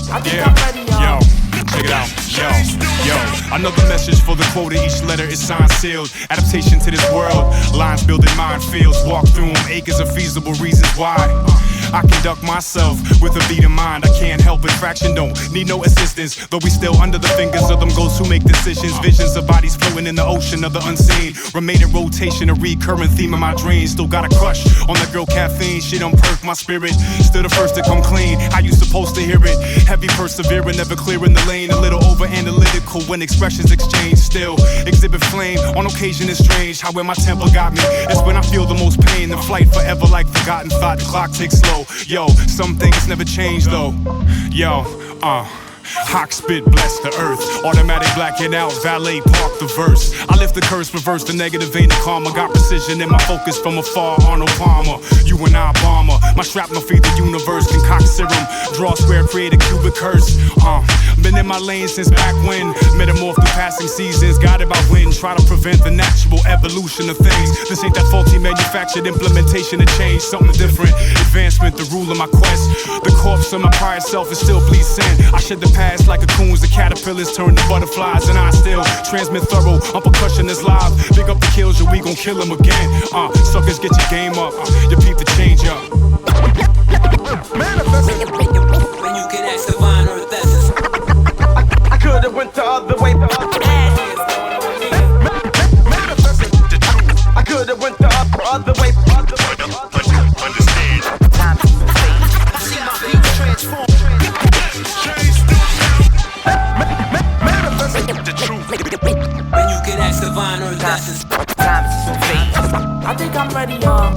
I think I'm ready, yo, check it out, yo. Another message for the quota, each letter is signed, sealed. Adaptation to this world, lines building minefields. Walk through them, acres of feasible reasons why I conduct myself with a beat in mind. I can't help it, fraction don't need no assistance. Though we still under the fingers of them ghosts who make decisions. Visions of bodies floating in the ocean of the unseen. Remain in rotation, a recurrent theme of my dreams. Still got a crush on the girl caffeine. She done perk my spirit. Still the first to come clean. How you supposed to hear it? Heavy persevering, never clearing the lane. A little over analytical when expressions exchange. Still exhibit flame. On occasion it's strange how when my temper got me. It's when I feel the most pain. The flight forever like forgotten thought. The clock ticks slow. Yo, some things never change though. Yo, Hawk spit, bless the earth. Automatic blacking out, valet park the verse. I lift the curse, reverse the negative, ain't the karma. Got precision in my focus from afar, Arnold Palmer. You and I, bomber. My shrapnel feed the universe, concoct serum. Draw square, create a cubic curse. Been in my lane since back when. Metamorph through passing seasons, guided by wind. Try to prevent the natural evolution of things. This ain't that faulty manufactured implementation of change. Something different, advancement, the rule of my quest. The corpse of my prior self is still bleed sin. I shed the past like cocoons, the caterpillars turn to butterflies. And I still transmit thorough, percussion is live. Big up the kills, or we gon' kill them again. Suckers, get your game up, you peep the change up. When you can ask divine earth essence. I could've went the other way. I could've went the other way. Understand. I see my people transform. The truth. When you can ask divine earth essence. I think I'm ready, y'all.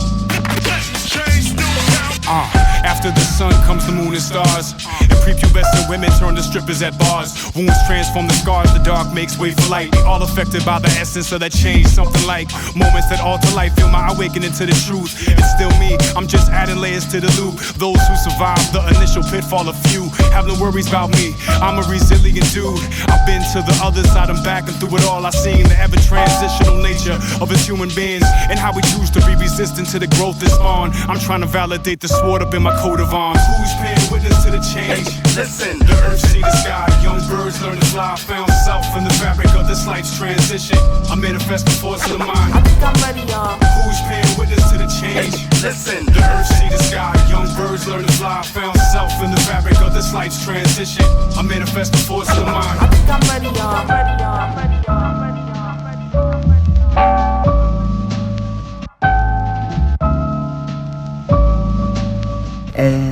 After the sun comes the moon and stars. And prepubescent women turn to strippers at bars. Wounds transform the scars, the dark makes way for light. We all affected by the essence of that change. Something like moments that alter life. Feel my awakening to the truth. It's still me, I'm just adding layers to the loop. Those who survive the initial pitfall of few have no worries about me, I'm a resilient dude. I've been to the other side, I'm back and through it all. I seen the ever transitional nature of us human beings. And how we choose to be resistant to the growth that's on. I'm trying to validate the sword up in my coat of arms. Who's paying witness to the change? Listen, the earth see the sky. Young birds learn to fly. Found self in the fabric of this life's transition. I manifest the force of the mind. I think I'm ready, y'all. Who's paying witness to the change? Listen, the earth see the sky. Young birds learn to fly. Found self in the fabric of this life's transition. I manifest the force of the mind. I think I'm ready, y'all. Ready, y'all. Ready, y'all. Ready, y'all. Ready, y'all.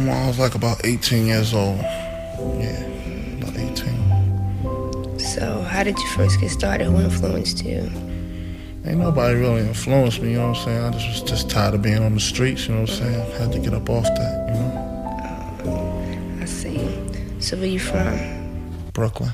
I was like about 18 years old. Yeah, about 18. So, how did you first get started? Who influenced you? Ain't nobody really influenced me, you know what I'm saying? I was just tired of being on the streets, you know what I'm saying? Had to get up off that, you know? I see. So, where you from? Brooklyn.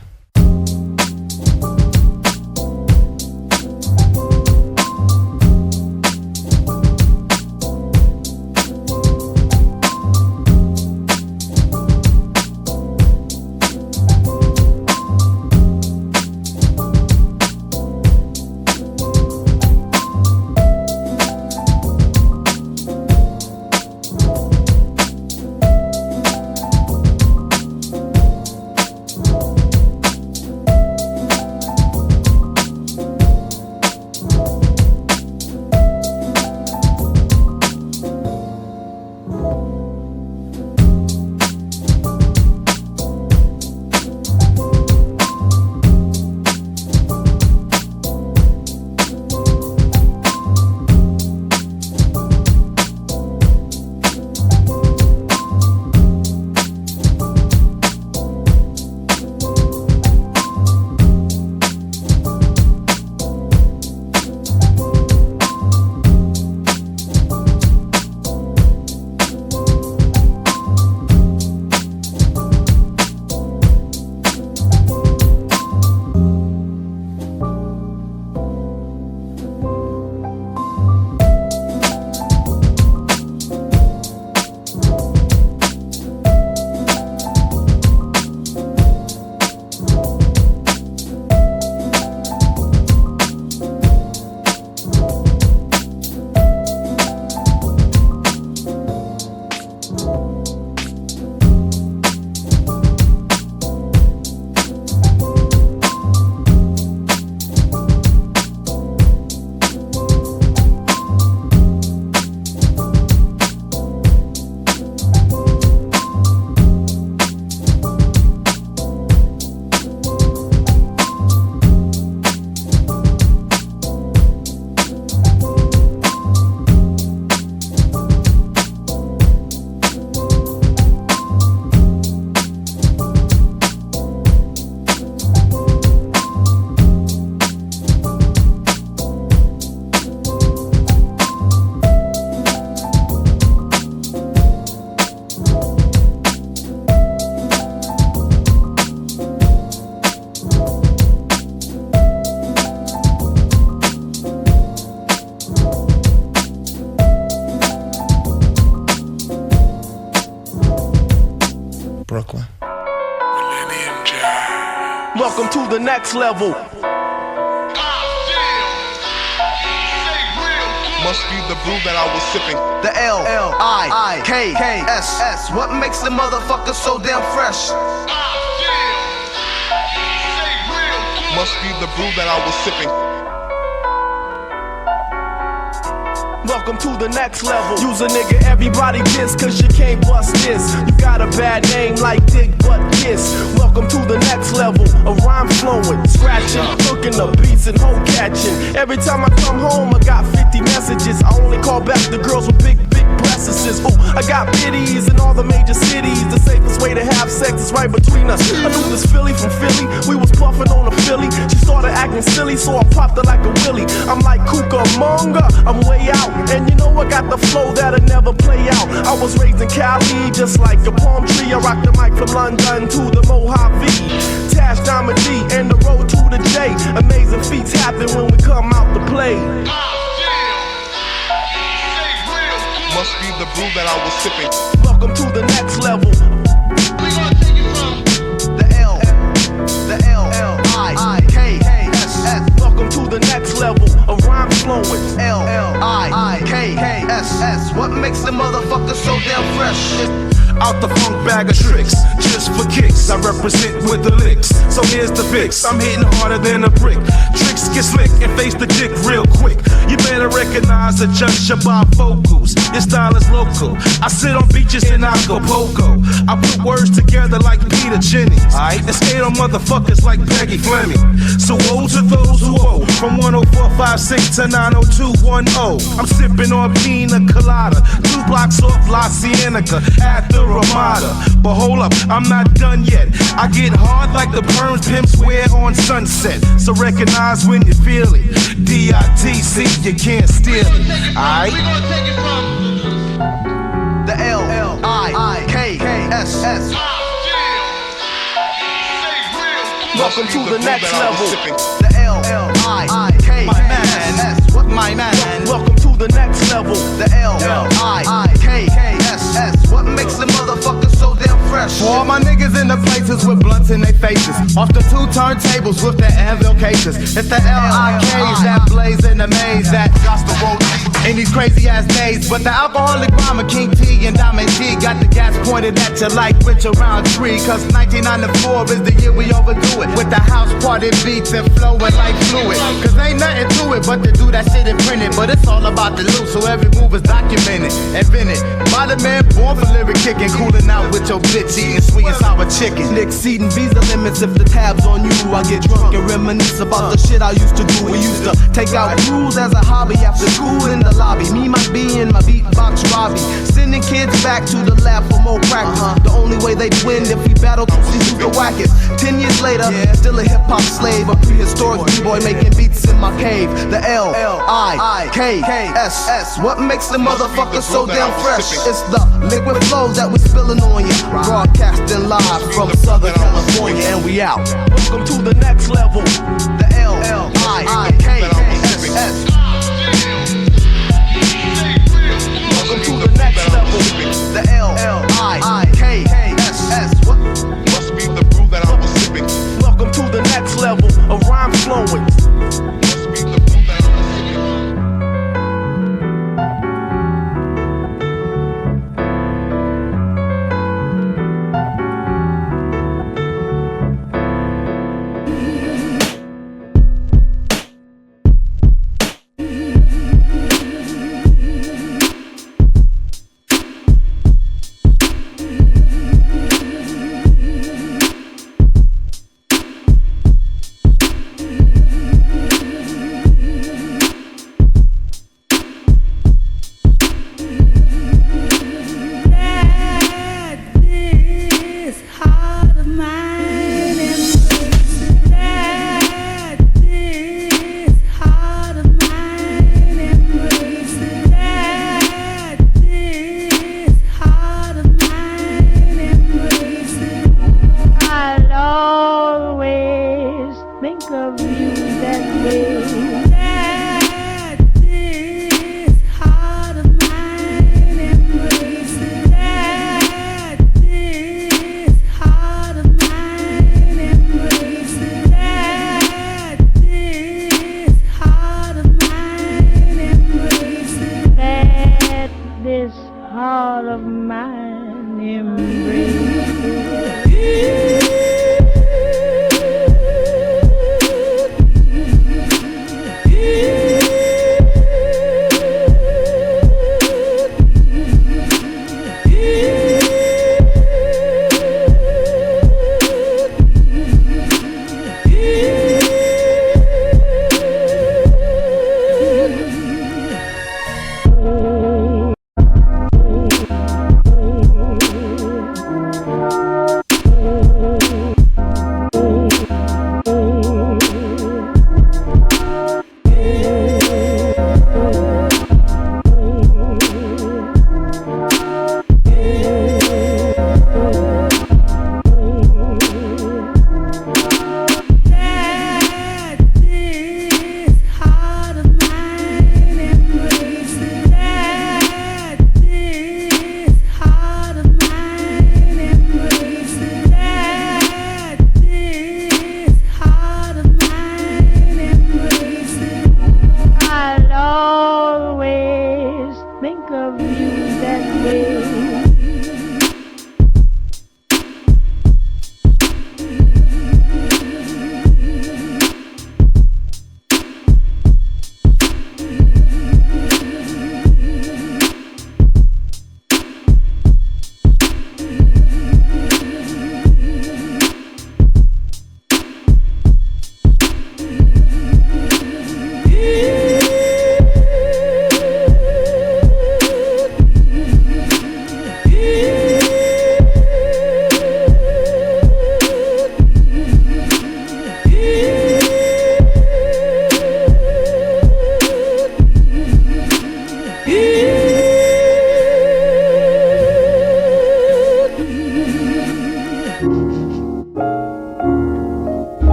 Welcome to the next level. Must be the brew that I was sipping. The L-I-K-S-S. What makes the motherfucker so damn fresh? Must be the brew that I was sipping. Welcome to the next level. Use a nigga, everybody diss, cause you can't bust this. You got a bad name like Dick Butt Kiss. Welcome to the next level. A rhyme flowing, scratching, hooking the beats and hoe catching. Every time I come home, I got 50 messages. I only call back the girls with big breasts. Ooh, I got biddies in all the major cities. The safest way to have sex is right between us. I knew this Philly from Philly. We was puffing on a Philly. She started acting silly, so I popped her like a willy. I'm like Cucamonga, I'm way out. And you know I got the flow that'll never play out. I was raised in Cali, just like a palm tree. I rock the mic from London to the Mojave. Tash, Diamond D, and the road to the J. Amazing feats happen when we come out to play. Must be the brew that I was sipping. Welcome to the next level. We gonna take it from the L-I-K-S-S. Welcome to the next level. A rhyme flowing. L-I-K-S-S. What makes the motherfucker so damn fresh? Out the funk bag of tricks, just for kicks. I represent with the licks. So here's the fix. I'm hitting harder than a brick. Tricks get slick and face the dick real quick. You better recognize the judge by vocals. This style is local. I sit on beaches in Acapulco. I put words together like Peter Jennings. And skate on motherfuckers like Peggy Fleming. So woe to those who owe. From 10456 to 90210. I'm sipping on pina colada. 2 blocks off La Cienega at the Ramada. But hold up, I'm not done yet. I get hard like the perms pimps wear on Sunset. So recognize when you feel it. D-I-T-C, you can't steal it. Alright? We gonna take it from the L-I-K-S-S. Welcome to the next level. The L-I-K-S-S. What my man? Welcome to the next level. The L-I-K-S-S. What makes the motherfucker so damn fresh? For all my niggas in the places with blunts in their faces. Off the 2 turntables with the anvil cases. It's the L-I-Ks that blaze in the maze that got the road in these crazy ass days. But the alcoholic rhymer King T and Diamond G got the gas pointed at you like Richard Roundtree. Cause 1994 is the year we overdo it. With the house party beats and flowing like fluid. Cause ain't nothing to it but to do that shit and print it. But it's all about the loot, so every move is documented. Invented by the man born for lyric kicking. Cooling out with your bitch eating sweet and sour chicken. Exceeding visa limits if the tab's on you. I get drunk and reminisce about the shit I used to do. We used to take out rules as a hobby after school in the lobby. Me, my B, and my beatbox Robbie. Sending kids back to the lab for more practice. The only way they'd win if we battled to see who's the wackest. 10 years later, still a hip-hop slave. A prehistoric B-boy making beats in my cave. The L-I-K-S-S. What makes the motherfucker so damn fresh? It's the liquid flows that we spilling on you. Broadcasting live from Southern California, and we out. Welcome to the next level. The L-I-K-S-S. Welcome to the next level. The L-I-K-S-S. What? Must be the brew that I was sipping. Welcome to the next level. A rhyme flowing. Must be the brew that I was sipping.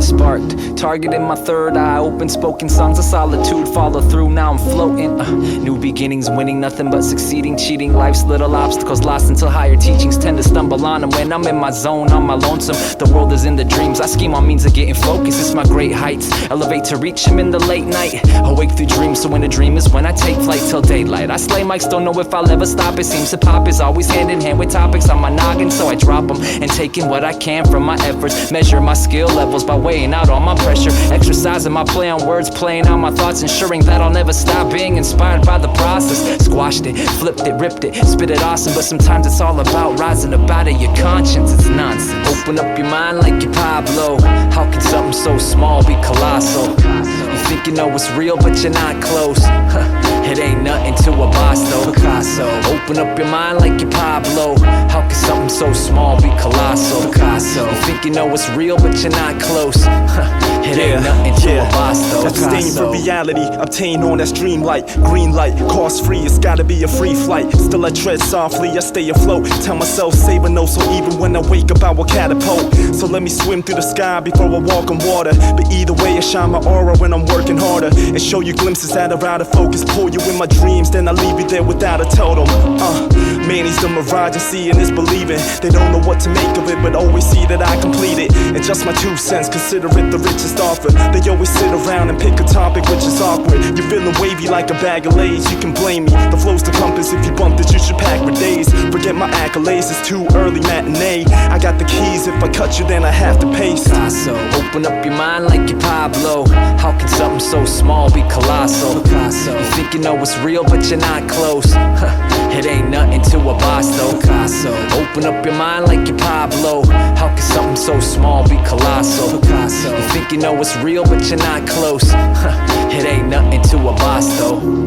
sparked. Targeting my third eye, open spoken songs of solitude. Follow through, now I'm floating. New beginnings, winning, nothing but succeeding. Cheating, life's little obstacles, lost until higher teachings tend to stumble on them. When I'm in my zone, on my lonesome, the world is in the dreams. I scheme on means of getting focused, it's my great heights. Elevate to reach them in the late night. Awake through dreams, so when a dream is when I take flight till daylight. I slay mics, don't know if I'll ever stop. It seems hip hop is always hand in hand with topics on my noggin, so I drop them and taking what I can from my efforts. Measure my skill levels by weighing out all my pressure. Exercising my play on words, playing out my thoughts, ensuring that I'll never stop being inspired by the process. Squashed it, flipped it, ripped it, spit it awesome. But sometimes it's all about rising up out of your conscience. It's nonsense. Open up your mind like you're Pablo. How can something so small be colossal? You think you know it's real, but you're not close. It ain't nothing to a boss though. Picasso. Open up your mind like you're Pablo. How can something so small be colossal? Picasso. You think you know it's real, but you're not close. It ain't nothing to a boss though. Abstain from reality, obtain on that stream light. Green light, cost free, it's gotta be a free flight. Still I tread softly, I stay afloat. Tell myself save a no, so even when I wake up I will catapult. So let me swim through the sky before I walk on water. But either way I shine my aura when I'm working harder, and show you glimpses that are out of focus. Pull you in my dreams, then I leave you there without a totem. Man, he's the mirage and seeing is believing. They don't know what to make of it, but always see that I complete it. And just my 2 cents, consider it the richest offer. They always sit around and pick a topic which is awkward. You're feeling wavy like a bag of Lays, you can blame me. The flow's the compass, if you bump it you should pack for days. Forget my accolades, it's too early matinee. I got the keys, if I cut you then I have to pay. Picasso. Open up your mind like you're Pablo. How can something so small be colossal? Picasso. You think you know it's real but you're not close. It ain't nothing to a boss though. Picasso. Open up your mind like you're Pablo. How can something so small be colossal? Picasso. You think you know it's real but you're not close. It ain't nothing to a boss though.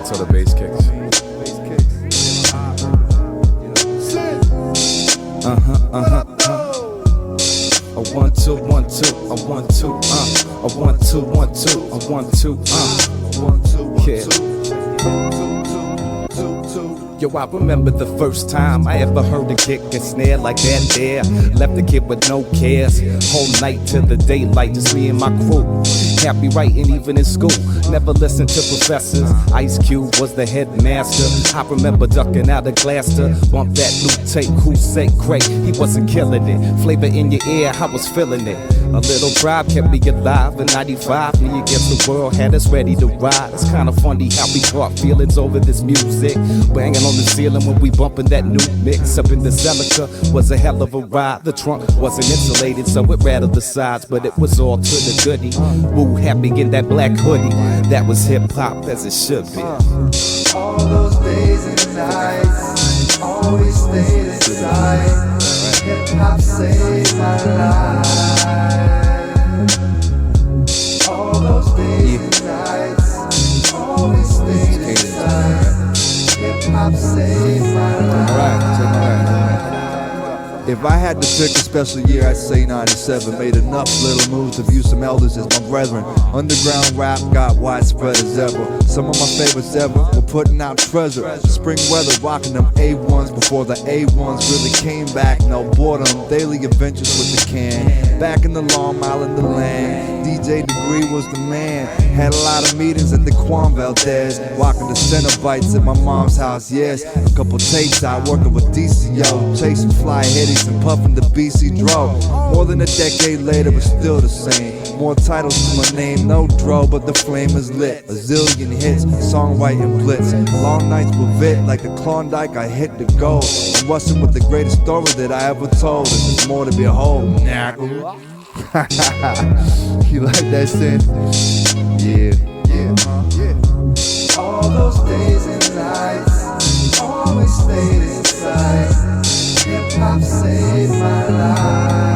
until the bass kicks. A 1 2 1 2, a 1 2, a 1 2 1 2, a 1 2, 1 2, yeah. Yo, I remember the first time I ever heard a kick and snare like that there. Left the kid with no cares. Whole night till the daylight, just me and my crew. Happy writing even in school. Never listened to professors. Ice Cube was the headmaster. I remember ducking out of class to bump that new tape. Who said great? He wasn't killing it. Flavor in your ear, I was feeling it. A little tribe kept me alive in 95. Me against the world had us ready to ride. It's kinda funny how we caught feelings over this music. Banging on the ceiling when we bumping that new mix. Up in the Celica was a hell of a ride. The trunk wasn't insulated, so it rattled the sides, but it was all to the goodie. Woo, happy in that black hoodie. That was hip hop as it should be. All those days and nights, always stayed inside. Hip hop saved my life. All those days and nights, always stayed inside. Hip hop saved my life. If I had to pick a special year, I'd say 97. Made enough little moves to view some elders as my brethren. Underground rap got widespread as ever. Some of my favorites ever were putting out treasure. Spring weather, rocking them A1s before the A1s really came back. No boredom, daily adventures with the can. Back in the Long Mile in the land, DJ Degree was the man. Had a lot of meetings at the Quan Valdez. Rocking the Cenobites at my mom's house, yes. A couple tapes out working with DCO. Chasing fly hitties and puffing the BC Dro. More than a decade later, but still the same. More titles to my name, no dro, but the flame is lit. A zillion hits, songwriting blitz. Long nights with Vit, like the Klondike, I hit the goal. I'm rushing with the greatest story that I ever told, and there's more to behold. You like that shit? Yeah. All those days and nights, always stayed inside. Hip hop saved my life.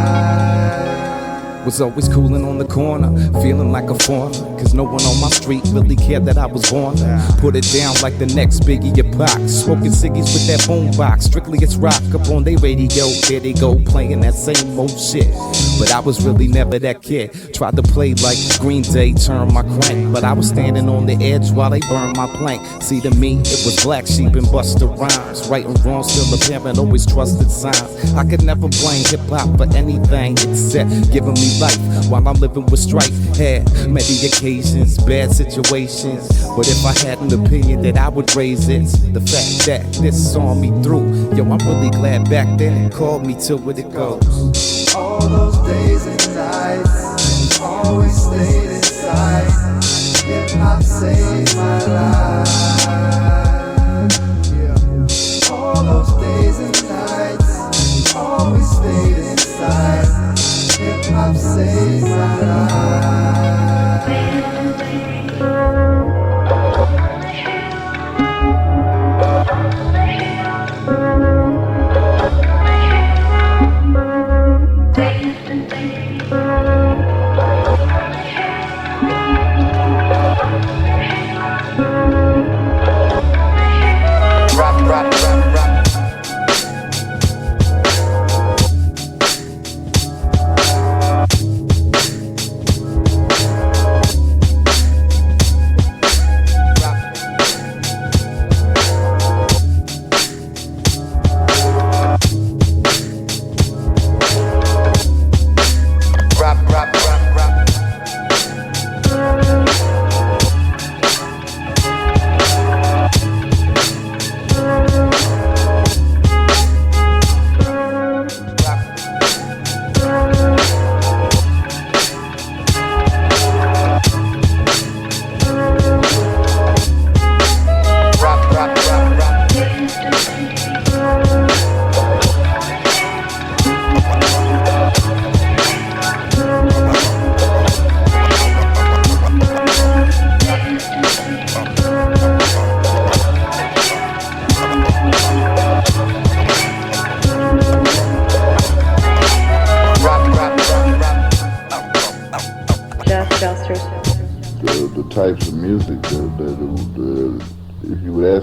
Was always cooling on the corner, feeling like a foreigner. Cause no one on my street really cared that I was born. Put it down like the next Biggie or Pac. Smoking ciggies with that boombox. Strictly it's rock up on they radio. There they go, playing that same old shit. But I was really never that kid. Tried to play like Green Day, turn my crank. But I was standing on the edge while they burned my plank. See, to me, it was Black Sheep and Busta Rhymes. Right and wrong, still a parent, always trusted signs. I could never blame hip-hop for anything except giving me life while I'm living with strife. Had many occasions, bad situations, but if I had an opinion that I would raise it, the fact that this saw me through. Yo, I'm really glad back then it called me to what it goes. All those days and nights, always stayed inside. Hip hop saved my life. All those days and nights, always stayed inside. Hip hop saved my life.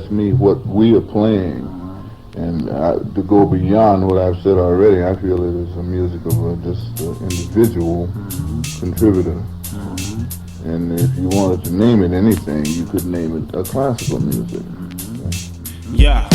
ask me what we are playing, and to go beyond what I've said already, I feel it is a music of just an individual contributor. And if you wanted to name it anything, you could name it a classical music. Yeah.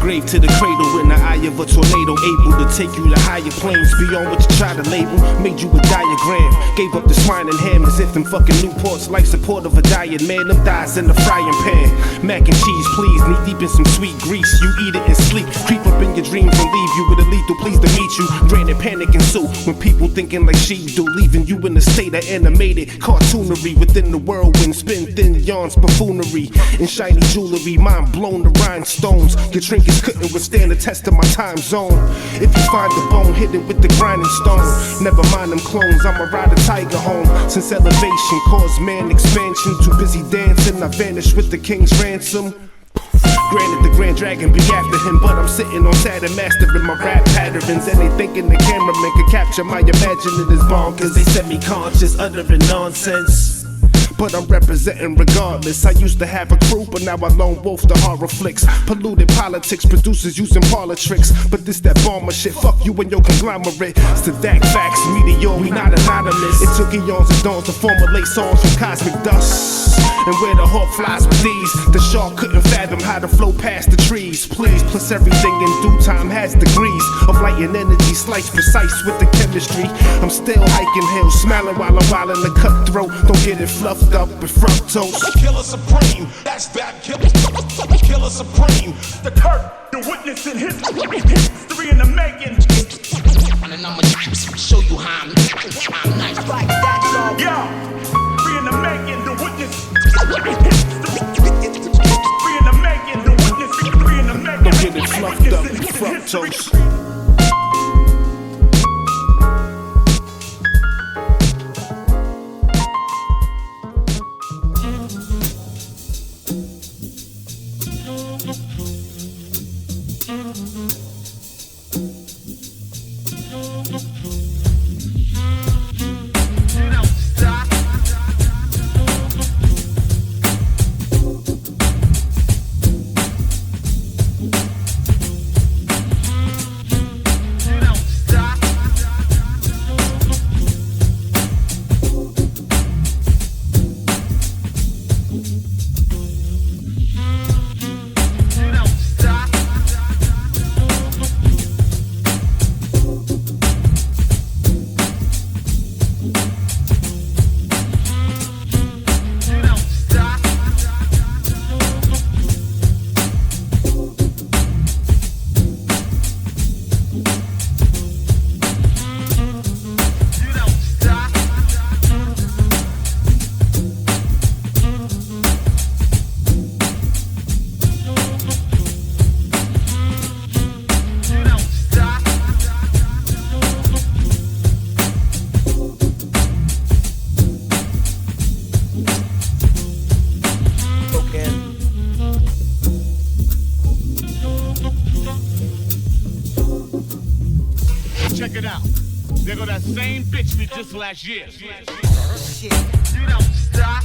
Grave to the cradle in the eye of a tornado, able to take you to higher planes beyond what you try to label. Made you a diagram, gave up the swine and ham as if them fucking Newports life support of a diet man. Them thighs in the frying pan. Mac and cheese, please, knee deep in some sweet grease. You eat it and sleep, creep up in your dreams and leave you with a lethal. Pleased to meet you. Granted, panic ensue when people thinking like she do, leaving you in a state of animated cartoonery within the whirlwind. Spin thin yarns, buffoonery, and shiny jewelry. Mind blown to rhinestones. Your trinkets couldn't withstand the test of my time zone. If you find the bone hidden with the grinding stone, never mind them clones, I'ma ride a tiger home. Since elevation caused man expansion, too busy dancing, I vanished with the king's ransom. Granted, the Grand Dragon be after him, but I'm sitting on Saturn mastering my rap patterns. And they thinking the cameraman could capture my imagining is bonkers. They semi-conscious, uttering nonsense, but I'm representing regardless. I used to have a crew, but now I lone wolf the horror flicks. Polluted politics, producers using parlor tricks. But this that bomber shit, fuck you and your conglomerate. It's the that facts, meteor, we not anonymous. It took eons and dawns to formulate songs from cosmic dust. And where the hawk flies with these, the shark couldn't fathom how to flow past the trees. Please, plus everything in due time has degrees of light and energy, sliced precise with the chemistry. I'm still hiking hills, smiling while I'm wild in the cutthroat. Don't get it fluffed up with fructose. Killer Supreme, that's bad. Killer Supreme, the Kurt, the witness in history in the making. And I'ma show you how I'm nice like that, dog. Yo, three in the making, the witness. Three in the making, the witness. Three in the making. Don't get it fluffed up with fructose. Check it out. There go that same bitch we just last year. Shit, you don't stop.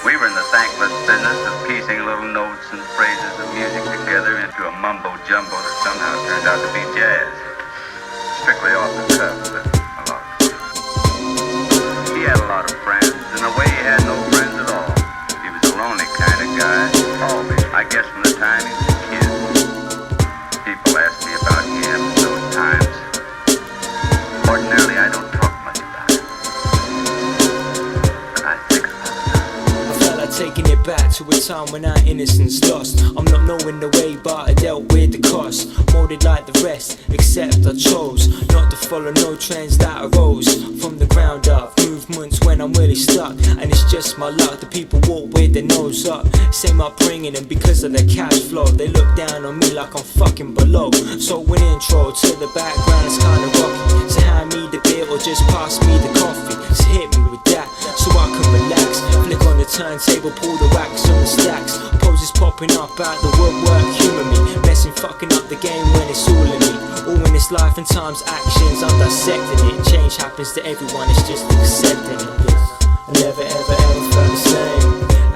We were in the thankless business of piecing little notes and phrases of music together into a mumbo-jumbo that somehow turned out to be jazz. Strictly off the cuff, but a lot of fun. He had a lot of friends. In a way, he had no friends at all. He was a lonely kind of guy. Always. I guess from the time he was a kid. People asked me about him those times. Ordinarily, I don't talk much about him. to a time when our innocence lost. I'm not knowing the way, but I dealt with the cost. Molded like the rest, except I chose not to follow no trends that arose from the ground up. Movements when I'm really stuck, and it's just my luck. The people walk with their nose up, same upbringing, and because of their cash flow, they look down on me like I'm fucking below. So an intro to the background is kinda rocky. So hand me the beer or just pass me the coffee. So hit me with that, so I can relax. Flick on the turntable, pull the wax on the stacks. Poses popping up out the woodwork, humor me. Messing, fucking up the game when it's all in me. All in this life and times actions, I'm dissecting it. Change happens to everyone, it's just accepting it. I never ever ever felt the same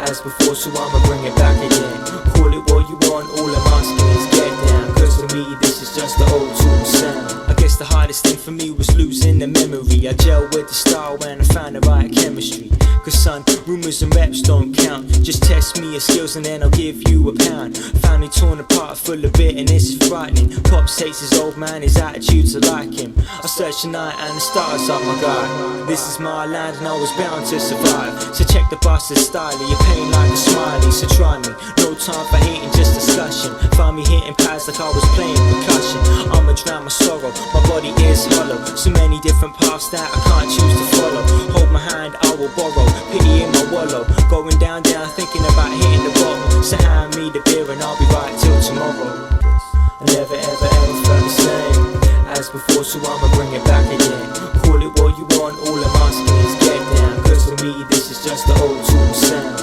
as before, so I'ma bring it back again. Call it what you want, all I'm asking is get down. Cause for me this is just the old school sound. I guess the hardest thing for me was losing the memory. I gel with the style when I found the right chemistry. Cause son, rumors and reps don't count. Just test me your skills and then I'll give you a pound. Family torn apart, full of bitterness, it's frightening. Pops hates his old man, his attitudes are like him. I search the night and the stars up my guy. This is my land and I was bound to survive. So check the bastard style, you're paying like a smiley. So try me, no time for hating, just discussion. Find me hitting pads like I was playing percussion. I'ma drown my sorrow, my body is hollow. So many different paths that I can't choose to follow. Hold my hand, I will borrow. Pity in my wallow, going down, thinking about hitting the bottle. So hand me the beer and I'll be right till tomorrow. I never ever ever felt the same as before, so I'ma bring it back again. Call it what you want, all I'm asking is get down. Cause for me this is just the old school sound.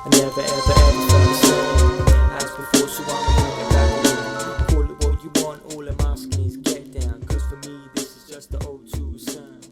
I never ever ever felt the same as before, so I'ma bring it back again. Call it what you want, all I'm asking is get down. Cause for me this is just the old school sound.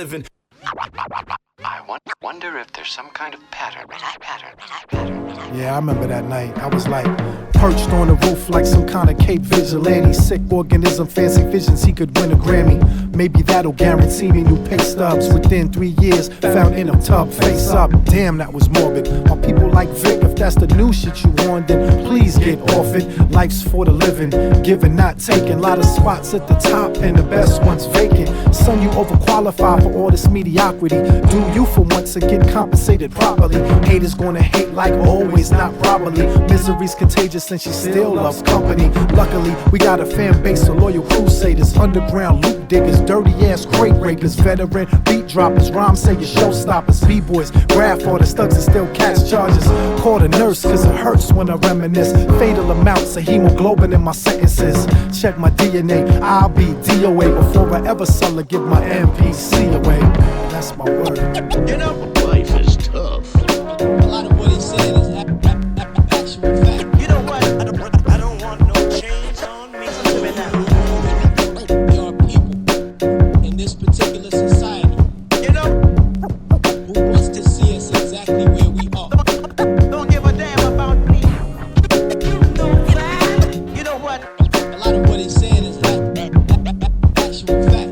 living. I wonder if there's some kind of pattern. Yeah, I remember that night. I was like perched on the roof like some kind of Cape vigilante. Sick organism, fancy visions, he could win a Grammy. Maybe that'll guarantee me new pay stubs within 3 years. Found in a tub, face up. Damn, that was morbid. Are people like Vic? If that's the new shit you want, then please get off it. Life's for the living, giving, not taking. Lot of spots at the top and the best ones vacant. Son, you overqualified for all this mediocrity. Do you for once and get compensated properly. Haters gonna hate like always, not properly. Misery's contagious and she still loves company. Luckily, we got a fan base of loyal crusaders, underground loot diggers, dirty ass crate rapers, veteran beat droppers, rhyme sayers, showstoppers, b-boys, graph artists, thugs and still catch charges. Call the nurse cause it hurts when I reminisce. Fatal amounts of hemoglobin in my sentences. Check my DNA, I'll be DOA before I ever sell or give my MPC away. That's my word. You know, life is tough. A lot of what he's saying is actual fact. You know what? I don't want no chains on me. Listen to me now. There are people in this particular society, you know, who wants to see us exactly where we are. Don't give a damn about me. You know what? A lot of what he's saying is actual fact.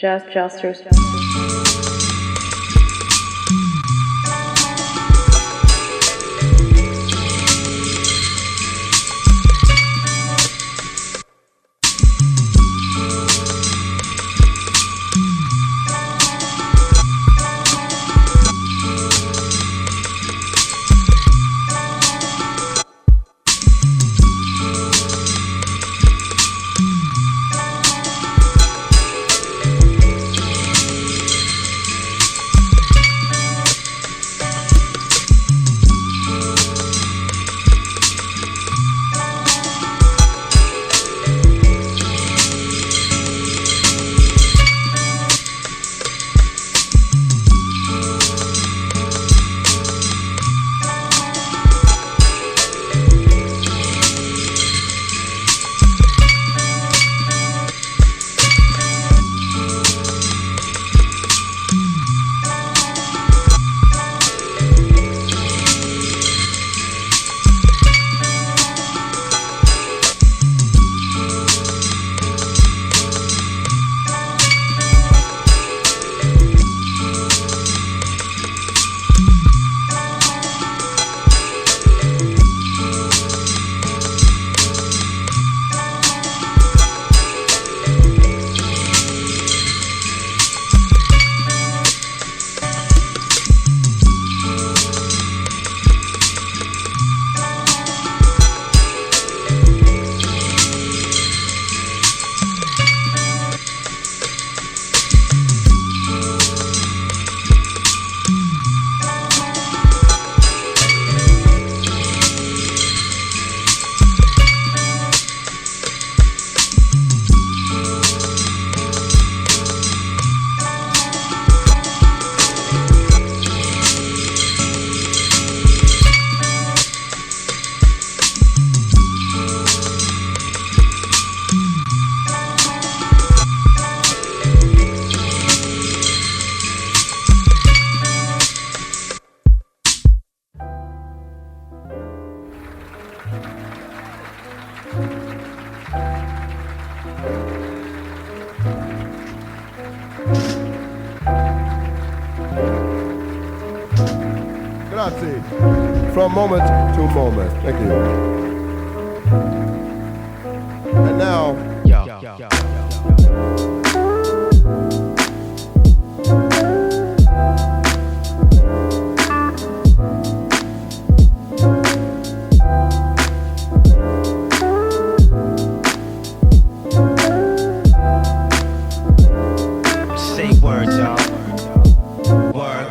Just. Grazie. From moment to moment. Thank you. And now, say words, y'all. Word.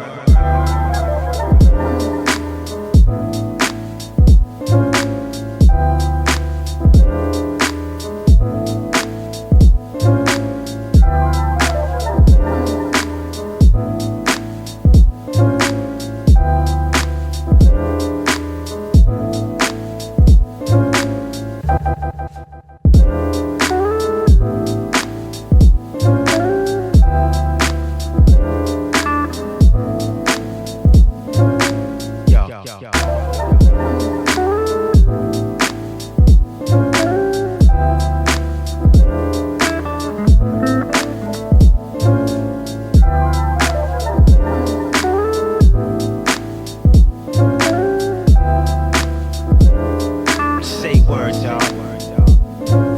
Say words, y'all.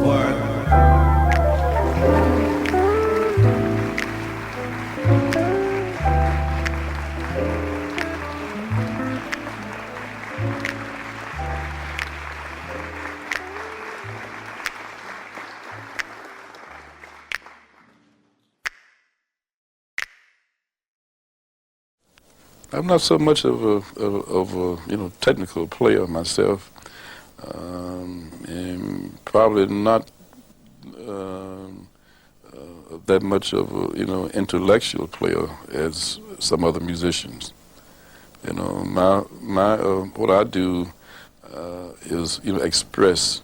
Word. I'm not so much of a technical player myself, and probably not that much of a intellectual player as some other musicians. My what I do is express.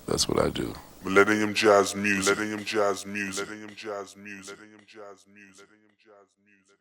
That's what I do. Millennium Jazz Music. Millennium Jazz Music. Millennium Jazz Music. Millennium Jazz Music. Millennium Jazz Music.